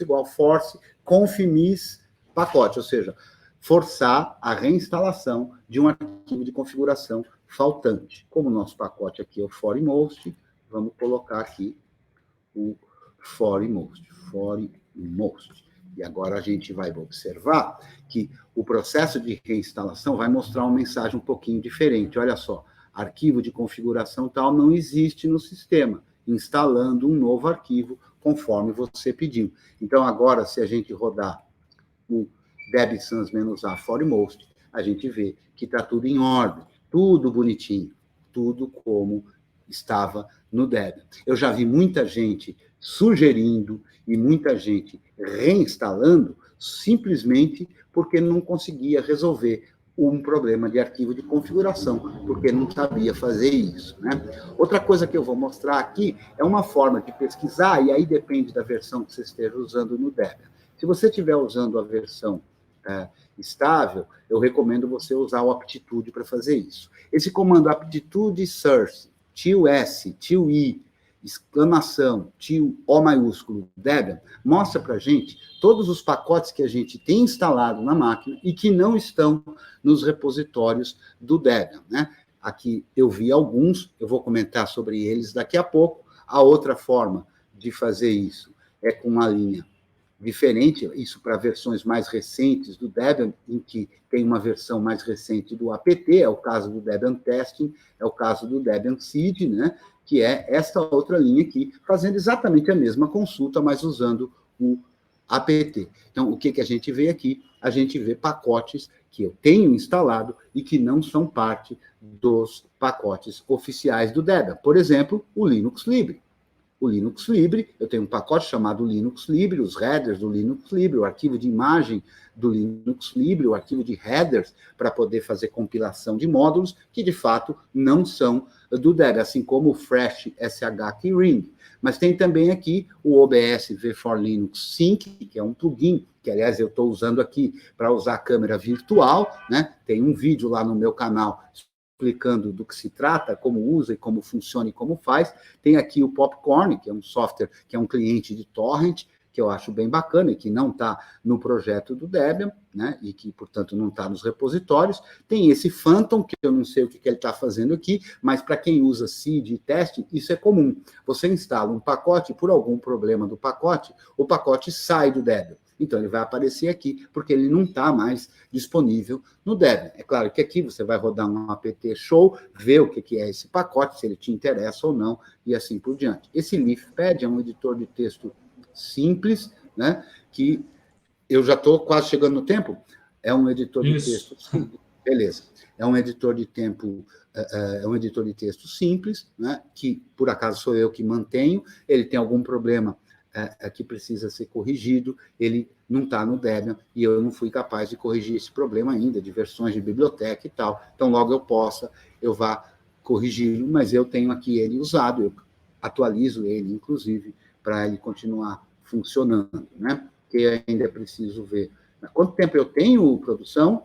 igual, force, confirmis, pacote, ou seja, forçar a reinstalação de um arquivo de configuração faltante. Como o nosso pacote aqui é o foremost, vamos colocar aqui o foremost. E agora a gente vai observar que o processo de reinstalação vai mostrar uma mensagem um pouquinho diferente. Olha só, arquivo de configuração tal não existe no sistema, instalando um novo arquivo conforme você pediu. Então, agora, se a gente rodar o DebSans -a foremost, a gente vê que está tudo em ordem, tudo bonitinho, tudo como estava no Debian. Eu já vi muita gente sugerindo e muita gente reinstalando simplesmente porque não conseguia resolver um problema de arquivo de configuração, porque não sabia fazer isso, né? Outra coisa que eu vou mostrar aqui é uma forma de pesquisar, e aí depende da versão que você esteja usando no Debian. Se você estiver usando a versão estável, eu recomendo você usar o aptitude para fazer isso. Esse comando aptitude search, -s, -i, exclamação, O maiúsculo, Debian, mostra para a gente todos os pacotes que a gente tem instalado na máquina e que não estão nos repositórios do Debian, né? Aqui eu vi alguns, eu vou comentar sobre eles daqui a pouco. A outra forma de fazer isso é com uma linha diferente, isso para versões mais recentes do Debian, em que tem uma versão mais recente do apt, é o caso do Debian Testing, é o caso do Debian Seed, né? Que é esta outra linha aqui, fazendo exatamente a mesma consulta, mas usando o apt. Então, o que a gente vê aqui? A gente vê pacotes que eu tenho instalado e que não são parte dos pacotes oficiais do Debian. Por exemplo, o Linux Libre. o Linux Libre, eu tenho um pacote chamado Linux Libre, os headers do Linux Libre, o arquivo de imagem do Linux Libre, o arquivo de headers para poder fazer compilação de módulos que, de fato, não são do Debian, assim como o Fresh SH Keyring. Mas tem também aqui o OBS V4 Linux Sync, que é um plugin, que, aliás, eu estou usando aqui para usar a câmera virtual, né? Tem um vídeo lá no meu canal explicando do que se trata, como usa e como funciona e como faz. Tem aqui o Popcorn, que é um software, que é um cliente de torrent, que eu acho bem bacana e que não está no projeto do Debian, né, e que, portanto, não está nos repositórios. Tem esse Phantom, que eu não sei o que ele está fazendo aqui, mas para quem usa seed e teste, isso é comum. Você instala um pacote, por algum problema do pacote, o pacote sai do Debian. Então, ele vai aparecer aqui, porque ele não está mais disponível no Debian. É claro que aqui você vai rodar um apt show, ver o que é esse pacote, se ele te interessa ou não, e assim por diante. Esse Leafpad é um editor de texto simples, né, que eu já estou quase chegando no tempo, é um editor de texto simples. Beleza. É um editor de texto simples, né, que, por acaso, sou eu que mantenho. Ele tem algum problema que precisa ser corrigido, ele não está no Debian, e eu não fui capaz de corrigir esse problema ainda, de versões de biblioteca e tal. Então, logo eu vá corrigi-lo, mas eu tenho aqui ele usado, eu atualizo ele, inclusive, para ele continuar funcionando, né? Que ainda é preciso ver. Quanto tempo eu tenho, produção?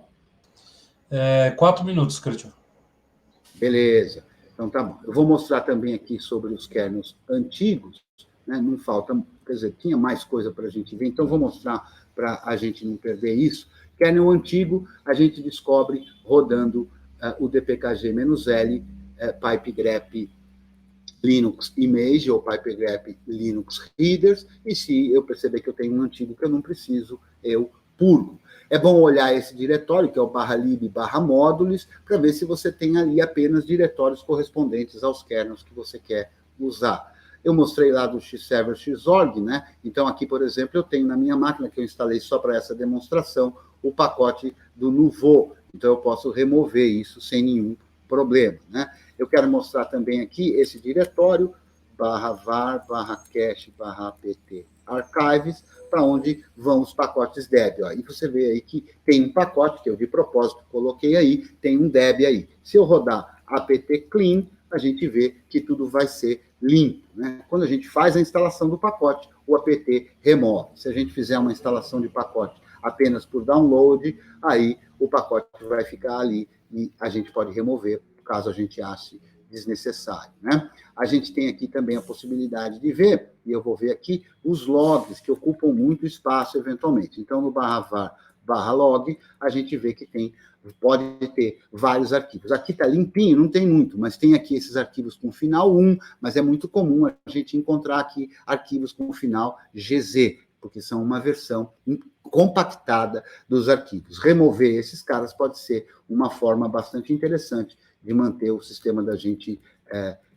4 minutos, Cristian. Beleza. Então, tá bom. Eu vou mostrar também aqui sobre os kernels antigos, né? Não falta, quer dizer, tinha mais coisa para a gente ver, então vou mostrar para a gente não perder isso. Kernel antigo, a gente descobre rodando o dpkg-l, pipegrep Linux Image ou pipegrep Linux Readers, e se eu perceber que eu tenho um antigo que eu não preciso, eu purgo. É bom olhar esse diretório, que é o /lib/módulos, para ver se você tem ali apenas diretórios correspondentes aos kernels que você quer usar. Eu mostrei lá do Xserver Xorg, né? Então, aqui, por exemplo, eu tenho na minha máquina, que eu instalei só para essa demonstração, o pacote do Nouveau. Então, eu posso remover isso sem nenhum problema, né? Eu quero mostrar também aqui esse diretório, /var/cache/apt archives, para onde vão os pacotes Deb. Ó. E você vê aí que tem um pacote que eu, de propósito, coloquei aí, tem um Deb aí. Se eu rodar apt clean, a gente vê que tudo vai ser limpo, né? Quando a gente faz a instalação do pacote, o apt remove. Se a gente fizer uma instalação de pacote apenas por download, aí o pacote vai ficar ali e a gente pode remover, caso a gente ache desnecessário, né? A gente tem aqui também a possibilidade de ver, e eu vou ver aqui, os logs, que ocupam muito espaço eventualmente. Então, no /var/log, a gente vê que pode ter vários arquivos. Aqui está limpinho, não tem muito, mas tem aqui esses arquivos com final 1, mas é muito comum a gente encontrar aqui arquivos com final GZ, porque são uma versão compactada dos arquivos. Remover esses caras pode ser uma forma bastante interessante de manter o sistema da gente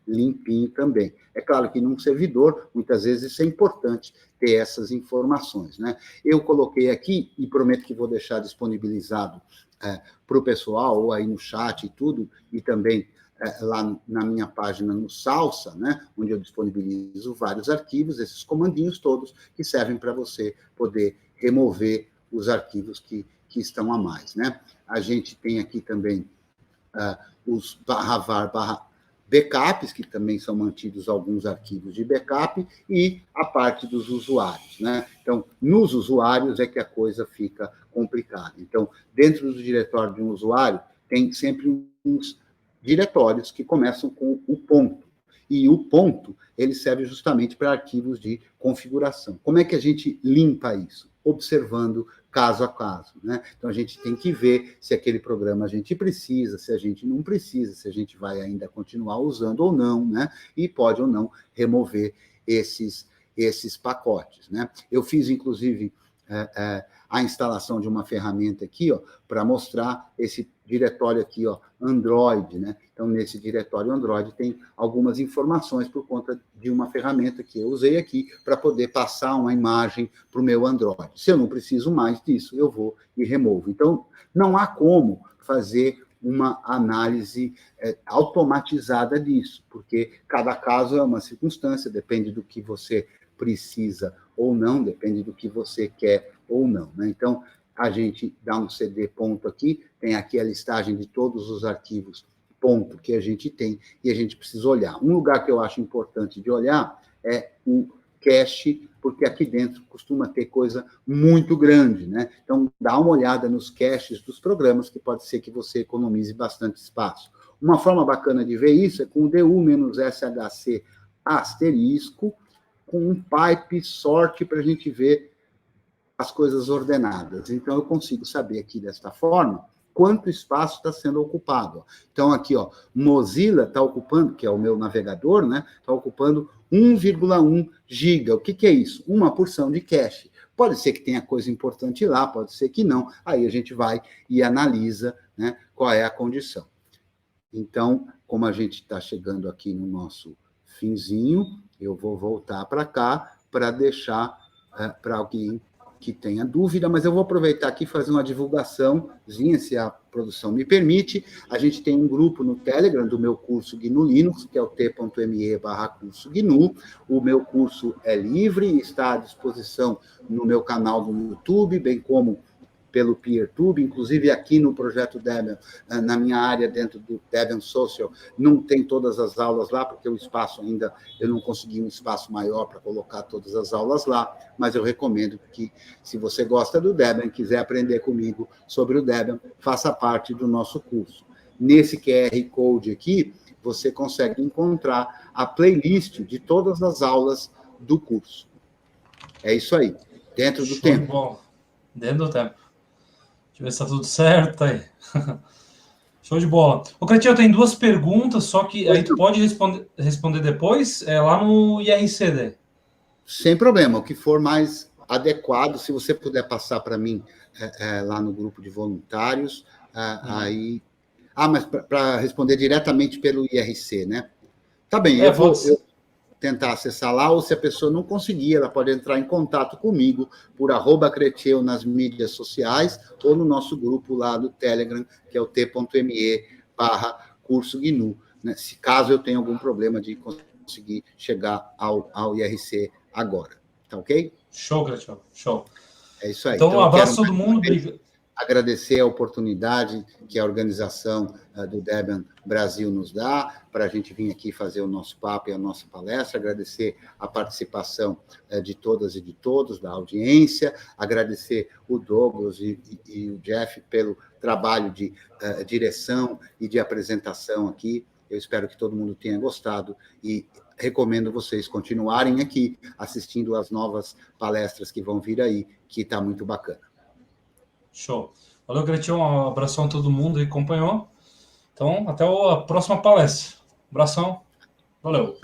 limpinho também. É claro que num servidor, muitas vezes, isso é importante ter essas informações, né? Eu coloquei aqui, e prometo que vou deixar disponibilizado para o pessoal, ou aí no chat e tudo, e também lá na minha página no Salsa, né, onde eu disponibilizo vários arquivos, esses comandinhos todos, que servem para você poder remover os arquivos que estão a mais, né? A gente tem aqui também os /var/backups, que também são mantidos alguns arquivos de backup, e a parte dos usuários, né? Então, nos usuários é que a coisa fica complicada. Então, dentro do diretório de um usuário, tem sempre uns diretórios que começam com o ponto. E o ponto, ele serve justamente para arquivos de configuração. Como é que a gente limpa isso? Observando caso a caso, né? Então, a gente tem que ver se aquele programa a gente precisa, se a gente não precisa, se a gente vai ainda continuar usando ou não, né? E pode ou não remover esses pacotes, né? Eu fiz, inclusive, a instalação de uma ferramenta aqui, ó, para mostrar esse diretório aqui, ó, Android, né? Então, nesse diretório Android tem algumas informações por conta de uma ferramenta que eu usei aqui para poder passar uma imagem para o meu Android. Se eu não preciso mais disso, eu vou e removo. Então, não há como fazer uma análise automatizada disso, porque cada caso é uma circunstância, depende do que você precisa ou não, depende do que você quer ou não, né? Então, a gente dá um CD ponto aqui, tem aqui a listagem de todos os arquivos ponto que a gente tem, e a gente precisa olhar. Um lugar que eu acho importante de olhar é o cache, porque aqui dentro costuma ter coisa muito grande, né? Então, dá uma olhada nos caches dos programas, que pode ser que você economize bastante espaço. Uma forma bacana de ver isso é com o DU-SHC asterisco, com um pipe sort para a gente ver as coisas ordenadas. Então, eu consigo saber aqui desta forma quanto espaço está sendo ocupado. Então, aqui, ó, Mozilla está ocupando, que é o meu navegador, né? Está ocupando 1,1 giga. O que é isso? Uma porção de cache. Pode ser que tenha coisa importante lá, pode ser que não. Aí a gente vai e analisa, né, qual é a condição. Então, como a gente está chegando aqui no nosso finzinho, eu vou voltar para cá para deixar para alguém que tenha dúvida, mas eu vou aproveitar aqui e fazer uma divulgaçãozinha, se a produção me permite. A gente tem um grupo no Telegram do meu curso GNU Linux, que é o t.me/curso GNU. O meu curso é livre e está à disposição no meu canal do YouTube, bem como pelo PeerTube, inclusive aqui no Projeto Debian, na minha área dentro do Debian Social, não tem todas as aulas lá, porque o espaço ainda, eu não consegui um espaço maior para colocar todas as aulas lá, mas eu recomendo que, se você gosta do Debian, quiser aprender comigo sobre o Debian, faça parte do nosso curso. Nesse QR Code aqui, você consegue encontrar a playlist de todas as aulas do curso. É isso aí, dentro do tempo. Bom, dentro do tempo. Deixa eu ver se está tudo certo aí. Show de bola. Ô, Cretinho, tem duas perguntas, só que aí tu pode responder depois, lá no IRCD. Sem problema, o que for mais adequado, se você puder passar para mim lá no grupo de voluntários, aí... Ah, mas para responder diretamente pelo IRC, né? Tá bem, eu vou tentar acessar lá, ou se a pessoa não conseguir, ela pode entrar em contato comigo por @Creteu nas mídias sociais, ou no nosso grupo lá do Telegram, que é o t.me/curso GNU, né? Se caso eu tenha algum problema de conseguir chegar ao IRC agora, tá ok? Show, Creteu, show. É isso aí. Então, um abraço a todo mundo. Agradecer a oportunidade que a organização do Debian Brasil nos dá para a gente vir aqui fazer o nosso papo e a nossa palestra, agradecer a participação de todas e de todos, da audiência, agradecer o Douglas e o Jeff pelo trabalho de direção e de apresentação aqui. Eu espero que todo mundo tenha gostado e recomendo vocês continuarem aqui assistindo às novas palestras que vão vir aí, que está muito bacana. Show. Valeu, Cretinho. Um abração a todo mundo que acompanhou. Então, até a próxima palestra. Abração. Valeu.